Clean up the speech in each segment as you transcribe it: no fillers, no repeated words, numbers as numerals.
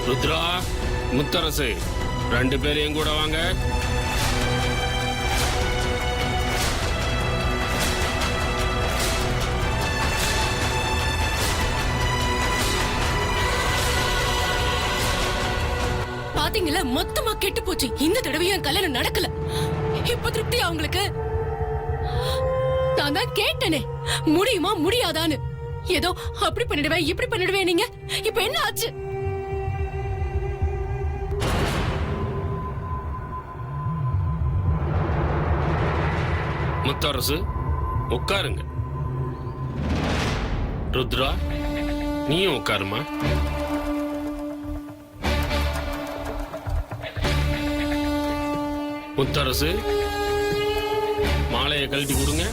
ருத்ரா, முத்தரசு, 2 பேரையும் கூட வாங்க. பாத்தீங்களா, மொத்தமா கெட்டு போச்சு. இந்த தடவையும் கல்யாணம் நடக்கல. இப்ப திருப்தி அவங்களுக்கு. நான் தான் கேட்டனே, முடியுமா முடியாதான்னு. ஏதோ அப்படி பண்ணிடுவேன் இப்படி பண்ணிடுவேன். நீங்க இப்ப என்ன ஆச்சு? முத்தரசு, உட்காருங்க. ருத்ரா, நீயும் உட்காருமா. முத்தரசு, மாலையை கழட்டி கொடுங்க.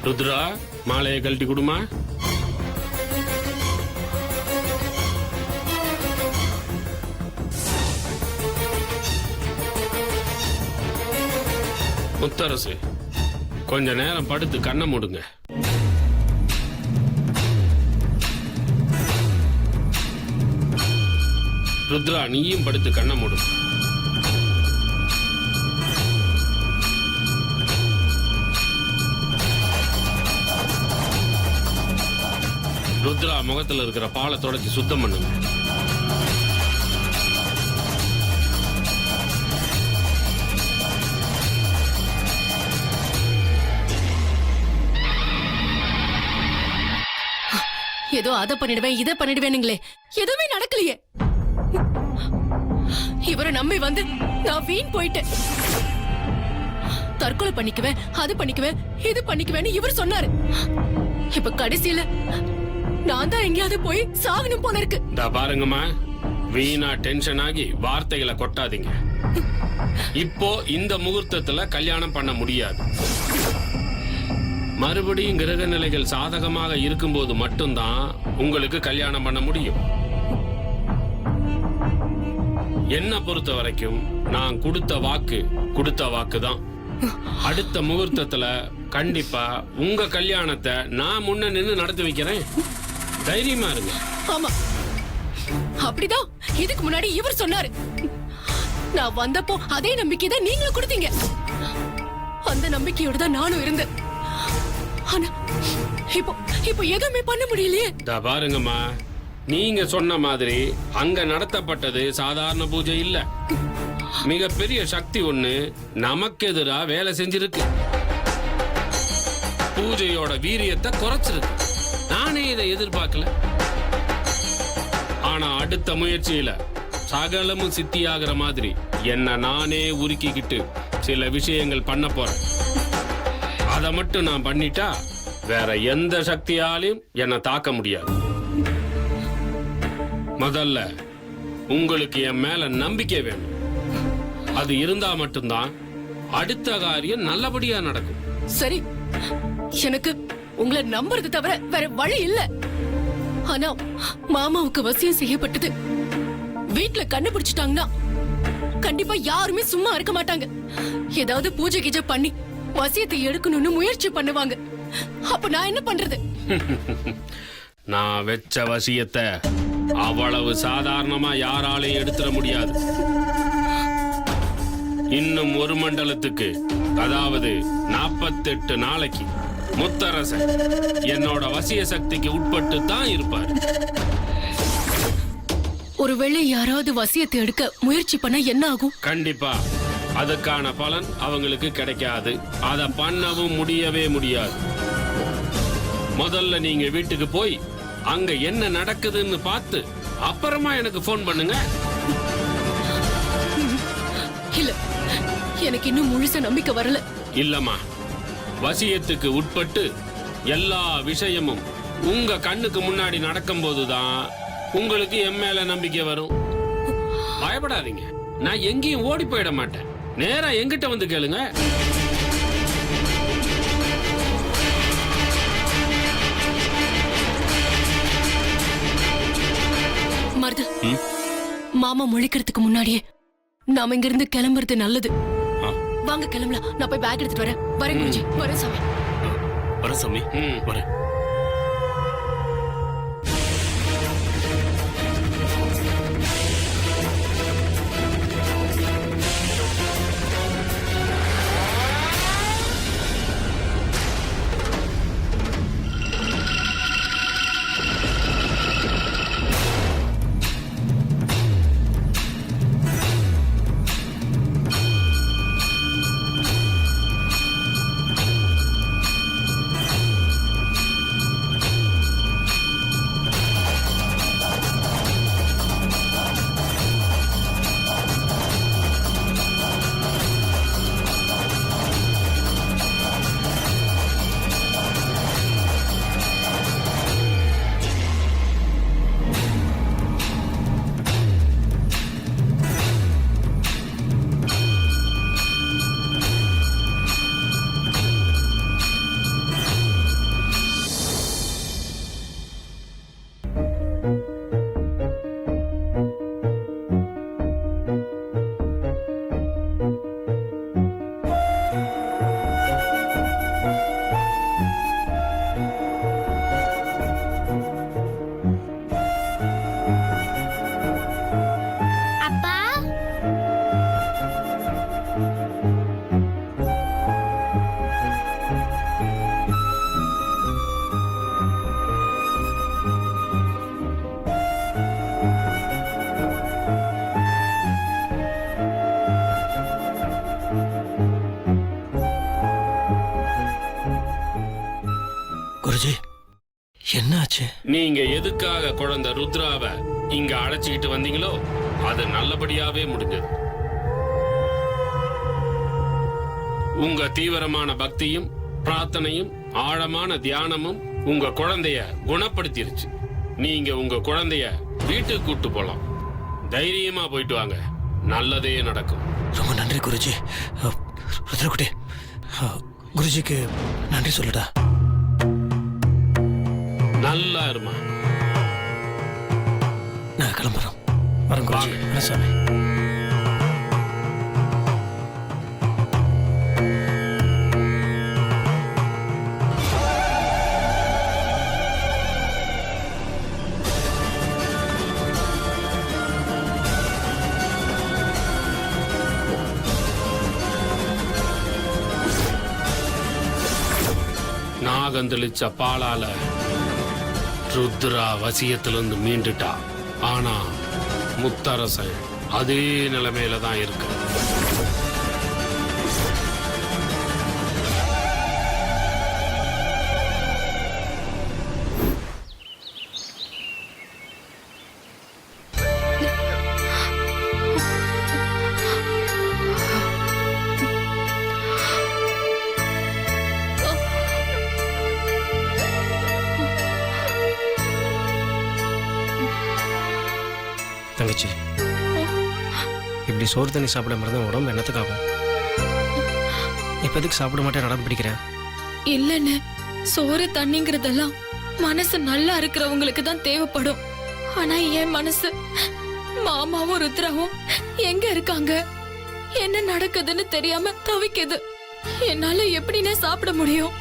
ருத்ரா, மாலையை கழட்டி கொடுமா. முத்தரசு, கொஞ்ச நேரம் படுத்து கண்ணை மூடுங்க. ருத்ரா, நீயும் படுத்து கண்ணை மூடு. ருத்ரா, முகத்துல இருக்கிற பாலை தொடச்சி சுத்தம் பண்ணுங்க. ஏதோ அதை பண்ணிடுவேன் இதை பண்ணிடுவேனுங்களே, எதுவுமே நடக்கலையே. இவரை நம்பி வந்து நான் வீண் போயிட்டேன். தற்கொலை பண்ணிக்குவேன், அது பண்ணிக்குவேன், இது பண்ணிக்குவேன்னு இவர் சொன்னாரு. இப்ப கடைசியில நான் தான் எங்கேயாவது போய் சாகணும் போல இருக்கு. பாருங்கம்மா, வீணா டென்ஷன் ஆகி வார்த்தைகளை கொட்டாதீங்க. இப்போ இந்த முகூர்த்தத்துல கல்யாணம் பண்ண முடியாது. மறுபடியும் கிரக நிலைகள் சாதகமாக இருக்கும்போது மட்டும்தான் உங்களுக்கு கல்யாணம் பண்ண முடியும். என்ன பொறுத்த வரைக்கும் நான் கொடுத்த வாக்கு தான். அடுத்த முகூர்த்தத்துல கண்டிப்பா உங்க கல்யாணத்தை நான் முன்ன நின்று நடத்தி வைக்கிறேன். தைரியமா இருங்க. ஆமா, அப்படிதான் இதுக்கு முன்னாடி இவர் சொன்னாரு. நான் வந்தப்போ அதே நம்பிக்கை தான் நீங்களும் கொடுத்தீங்க. அந்த நம்பிக்கையோட தான் நானும் இருந்தேன். ஆனா இப்போ எதுவுமே பண்ண முடியலையே. பாருங்கம்மா, நீங்க சொன்ன மாதிரி அங்க நடத்தப்பட்டது சாதாரண பூஜை இல்ல. மிகப்பெரிய சக்தி ஒண்ணு நமக்கு எதிரா வேலை செஞ்சிருக்கு. பூஜையோட வீரியத்தை குறைச்சிருக்கு. நானே இதை எதிர்பார்க்கல. ஆனா அடுத்த முயற்சியில சகலமும் சித்தியாகிற மாதிரி என்ன நானே உருக்கிக்கிட்டு சில விஷயங்கள் பண்ண போறேன். அதை மட்டும் நான் பண்ணிட்டா வேற எந்த சக்தியாலையும் என்னை தாக்க முடியாது. முதல்ல உங்களுக்கு என் மேல நம்பிக்கை வேணும். அது இருந்தா மட்டும்தான் அடுத்த காரியம் நல்லபடியா நடக்கும். சரி, எனக்கு உங்களை நம்புறது தவிர வேற வழி இல்ல. ஆனா மாமாவுக்கு வசியம் செய்யப்பட்டது வீட்டுல கண்டுபிடிச்சிட்டாங்கன்னா கண்டிப்பா யாருமே சும்மா இருக்க மாட்டாங்க. ஏதாவது பூஜை கீஜை பண்ணி வசியத்தை எடுக்கணும்னு முயற்சி பண்ணுவாங்க. அப்ப நான் என்ன பண்றது? நான் வெச்ச வசியத்தை அவ்வளவு சாதாரணமா யாராலையும் எடுத்துட முடியாது. இன்னும் ஒரு மண்டலத்துக்கு, அதாவது 48 நாளைக்கு முத்தரசன் என்னோட வசிய சக்திக்கு உட்பட்டு தான் இருப்பார். ஒருவேளை யாராவது வசியத்தை எடுக்க முயற்சி பண்ண என்ன ஆகும்? கண்டிப்பா அதுக்கான பலன் அவங்களுக்கு கிடைக்காது. அதை பண்ணவும் முடியவே முடியாது. முதல்ல நீங்க வீட்டுக்கு போய் அங்க என்ன நடக்குதுன்னு பார்த்து அப்புறமா எனக்கு போன் பண்ணுங்க. இல்ல, எனக்கு இன்னும் முழுச நம்பிக்கை வரல. இல்லம்மா, வசியத்துக்கு உட்பட்டு எல்லா விஷயமும் உங்க கண்ணுக்கு முன்னாடி நடக்கும் போதுதான் உங்களுக்கு என் மேல நம்பிக்கை வரும். பயப்படாதீங்க, நான் எங்கேயும் ஓடி போயிட மாட்டேன். நேரா எங்கிட்ட வந்து கேளுங்க. மருது, மாமா முழிக்கிறதுக்கு முன்னாடியே நாம இங்கிருந்து கிளம்புறது நல்லது. வாங்க கிளம்பலாம். நான் போய் பேக் எடுத்துட்டு வரேன். வரேன் குருஜி. வரேன் சாமி. வரேன் சாமி, வரேன். அப்பா, குருஜி, என்ன ஆச்சு? நீங்க எதுக்காக குழந்தை ருத்ராவை இங்க அழைச்சிக்கிட்டு வந்தீங்களோ அது நல்லபடியாவே முடிஞ்சது. உங்க தீவிரமான பக்தியும் பிரார்த்தனையும் ஆழமான தியானமும் உங்க குழந்தைய குணப்படுத்திருச்சு. நீங்க உங்க குழந்தைய வீட்டுக்கு கூட்டு போலாம். தைரியமா போயிட்டு வாங்க, நல்லதே நடக்கும். ரொம்ப நன்றி குருஜி. ருத்ரகுட்டி, குருஜிக்கு நன்றி சொல்லுடா. நல்லா இருமா. நான் கிளம்புறோம். வரேன் குருஜி. வாங்க. வரேன் சாமி. நாகந்தளிச்ச பாலால ருத்ரா வசியத்திலிருந்து மீண்டுட்டா. ஆனா முத்தரசன் அதே நிலைமையில தான் இருக்கு. தங்கச்சி, இப்படி சோறு தண்ணி சாப்பிட மறந்த உடம்பு என்னத்துக்காகும்? இப்போதைக்கு சாப்பிட மாட்டேன் நடம் பிடிக்கிறேன். இல்லன்னு சோறு தண்ணிங்கிறதெல்லாம் மனசு நல்லா இருக்கிறவங்களுக்கு தான் தேவைப்படும். ஆனா என் மனசு மாமாவும் ருத்ராவும் எங்க இருக்காங்க, என்ன நடக்குதுன்னு தெரியாம தவிக்குது. என்னால எப்படின்னு சாப்பிட முடியும்?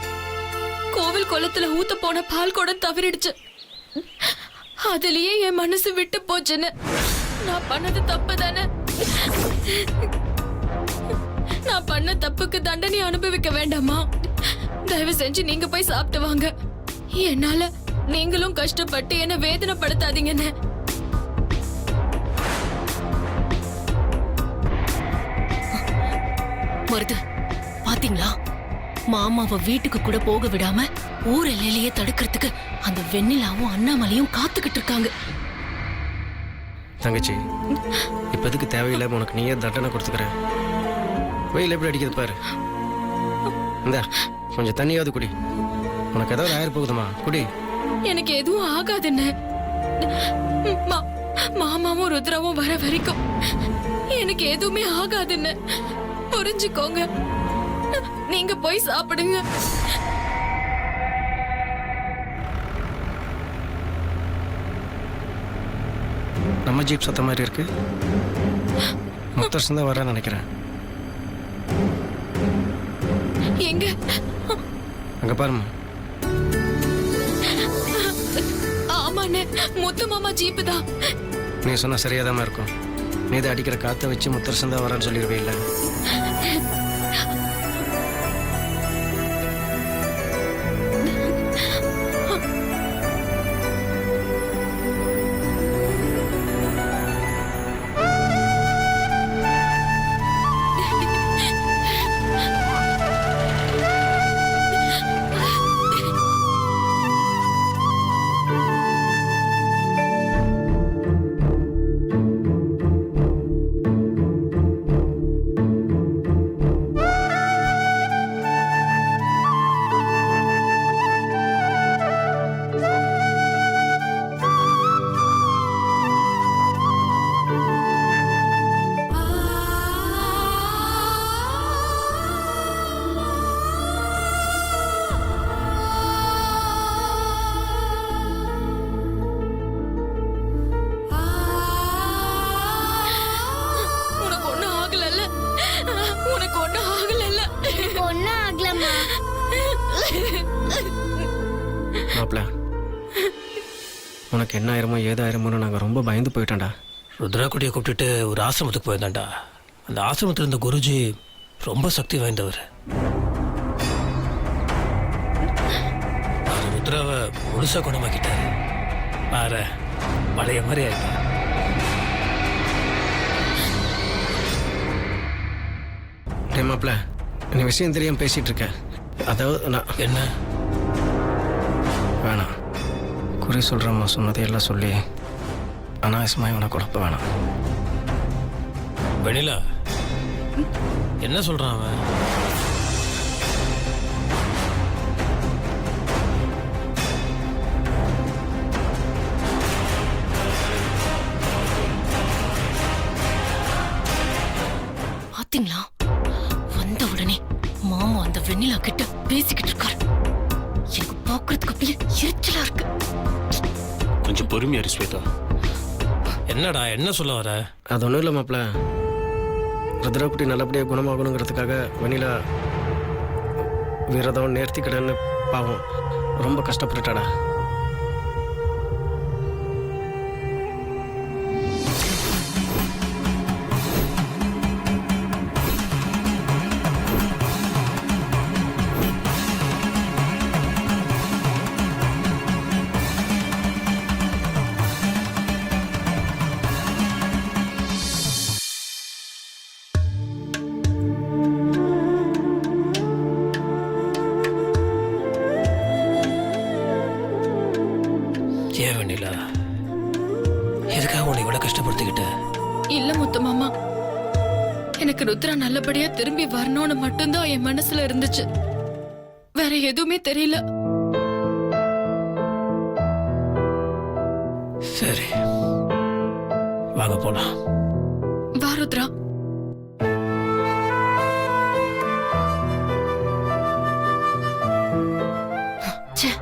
கோவில் குளத்துல ஊத்த போன பால் கூட தவறிடுச்சு. அதுலயே என் மனசு விட்டு போச்சுன்னு. நான் பண்ணது தப்பு தானே? நான் பண்ண தப்புக்கு தண்டனை அனுபவிக்க வேண்டாமா? தயவு செஞ்சு நீங்க போய் சாப்பிட்டு வாங்க. என்னால நீங்களும் கஷ்டப்பட்டு என்ன வேதனைப்படுத்தாதீங்கன்னு. வருது பாத்தீங்களா? மாமாவை வீட்டுக்கு கூட போக விடாம ஊர் எல்லையிலேயே தடுக்கிறதுக்கு அந்த வெண்ணிலாவும் அண்ணாமலையும் காத்துக்கிட்டு இருக்காங்க. தங்கச்சி, இப்போதைக்கு தேவையில்லாம உனக்கு நீயே தண்டனை கொடுத்துக்கிறேன். வெயில் எப்படி அடிக்குது பாரு. இந்த கொஞ்சம் தண்ணியாவது குடி. உனக்கு ஏதாவது ஆயிரம் போகுதுமா, குடி. எனக்கு எதுவும் ஆகாதுன்னு. மாமாவும் ருத்ராவும் வர வரைக்கும் எனக்கு எதுவுமே ஆகாதுன்னு புரிஞ்சுக்கோங்க. நீங்க போய் சாப்பிடுங்க. நம்ம ஜீப் சத்த மாதிரி இருக்கு. முத்தரசன் தான் வர நினைக்கிறேன். எங்க? அங்க பாருமா. ஆமாண்ணே, முத்து மாமா ஜீப்பு தான். நீ சொன்னா சரியாதாம இருக்கும். நீ தான் அடிக்கிற காத்த வச்சு முத்தரசன் தான் வரான்னு சொல்லிடுவே இல்லை? உனக்கு ஒண்ணும் ஆகலல்ல? உனக்கு ஒண்ணும் ஆகலல்ல? ஒன்னும் ஆகலம்மா. மாப்பிள்ள, உனக்கு என்ன ஆயிருமோ ஏதாயிருமோன்னு நாங்கள் ரொம்ப பயந்து போயிட்டோம்டா. ருத்ராக்குட்டியை கூப்பிட்டுட்டு ஒரு ஆசிரமத்துக்கு போயிருந்தாண்டா. அந்த ஆசிரமத்தில் இருந்த குருஜி ரொம்ப சக்தி வாய்ந்தவர். அவர் ருத்ராவை முழுசா குணமாக்கிட்டாரு. பாரு, பழைய மாதிரி ஆயிட்டார். டே மாப்பிள்ள, நீ விஷயம் தெரியாம பேசிட்டு இருக்க. அதாவது நான் என்ன? வேணாம். குறி சொல்கிறம்மா சொன்னதையெல்லாம் சொல்லி அனாவசியமாக இவனை குழப்ப வேணாம். வெண்ணிலா, என்ன சொல்றான் அவன்? பாத்தீங்களா? வந்த உடனே மாமா அந்த வெண்ணிலா கிட்ட பேசிக்கிட்டு இருக்காரு. எனக்கு பாக்குறதுக்கு அப்படியே எரிச்சலா இருக்கு. கொஞ்சம் பொறுமையா இரு ஸ்வேதா. என்னடா, என்ன சொல்ல வர? அது ஒன்றும் இல்லை மாப்பிள்ள. ருத்ராக்குட்டி நல்லபடியாக குணமாகணுங்கிறதுக்காக வெண்ணிலா விரதம் நேர்த்திக்கடன்னு பாவம் ரொம்ப கஷ்டப்பட்டுட்டாடா. ஏன் வெண்ணிலா, எதுக்காக உன்னை இவ்வளவு கஷ்டப்படுத்திக்கிட்ட? இல்ல முத்து மாமா, எனக்கு ருத்ரா நல்லபடியா திரும்பி வரணும்னு மட்டும்தான் என் மனசுல இருந்துச்சு. வேற எதுவுமே தெரியல. சரி, வாங்க போலாம். வா ருத்ரா. ச்சே,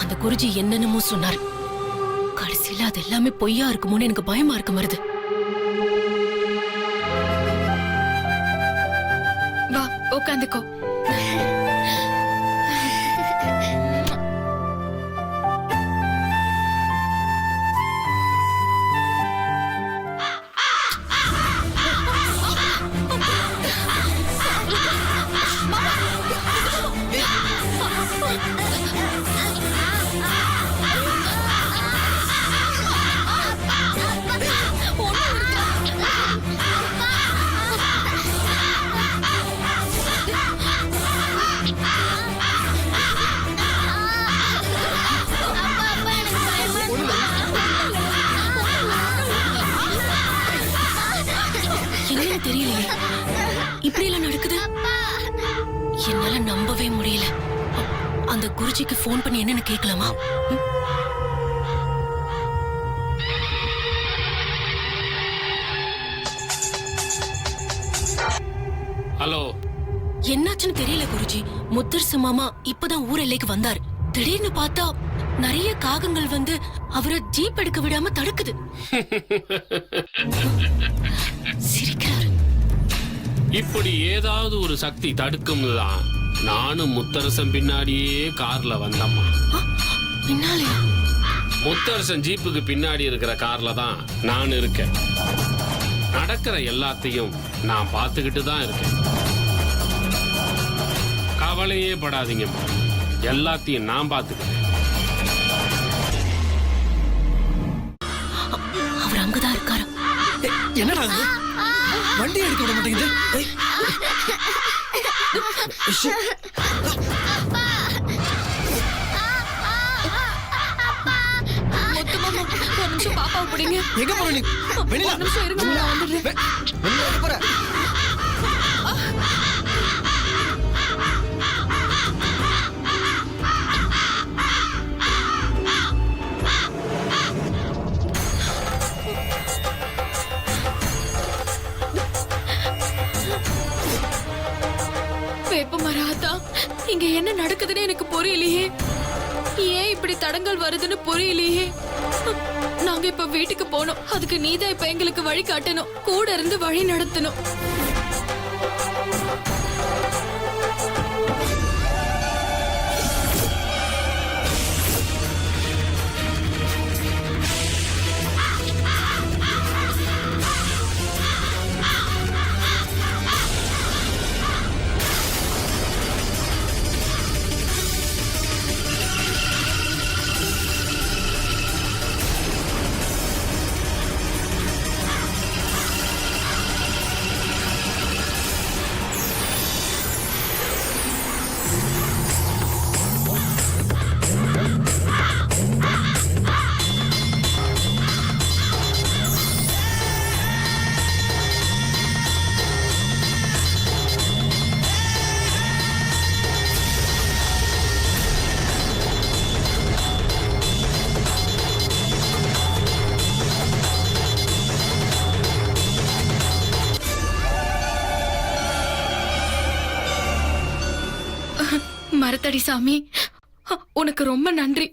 அந்த குருஜி என்னென்னமோ சொன்னாரு. கடைசியில அது எல்லாமே பொய்யா இருக்குமோன்னு எனக்கு பயமா இருக்கு மருது. வா, உட்காந்துக்கோ. என்னன்னு தெரியலையே, இப்படி எல்லாம் நடக்குது. என்னால நம்பவே முடியல. அந்த குருஜிக்கு போன் பண்ணி என்னன்னு கேட்கலாமா? ஹலோ. என்னாச்சுன்னு தெரியல குருஜி. முத்தரசு மாமா இப்பதான் ஊர் எல்லைக்கு வந்தாரு. திடீர்னு பார்த்தா நிறைய காகங்கள் வந்து அவரை ஜீப் எடுக்க விடாம தடுக்குது. சிரிக்கிறாரு. இப்படி ஏதாவது ஒரு சக்தி தடுக்கும் தான் நானும் முத்தரசன் பின்னாடியே கார்ல வந்தம்மா. பின்னாலே முத்தரசன் ஜீப்புக்கு பின்னாடி இருக்கிற கார்ல தான் நான் இருக்கேன். நடக்கிற எல்லாத்தையும் நான் பார்த்துக்கிட்டு தான் இருக்கேன். கவலையே படாதீங்கம்மா, எல்லாத்தையும் நான் பார்த்துக்கிறேன். அவர் அங்கதான் இருக்காரு. என்னடா இது? வண்டி எடுக்க விட மாட்டேங்குது. ஏய். ஷே. ஒரு நிமிஷம் பாப்பாவை பிடிங்க. எங்க போற நீ? வெளியில. ஒரு நிமிஷம் இருங்க, நான் வந்துடுறேன். வெளியில எங்க போற? வேப்பமராதா, இங்க என்ன நடக்குதுன்னு எனக்கு புரியலையே. ஏன் இப்படி தடங்கள் வருதுன்னு புரியலையே. நாங்க இப்ப வீட்டுக்கு போனோம். அதுக்கு நீதான் இப்ப எங்களுக்கு வழி காட்டணும், கூட இருந்து வழி நடத்தணும். மரத்தடி சாமி, உனக்கு ரொம்ப நன்றி.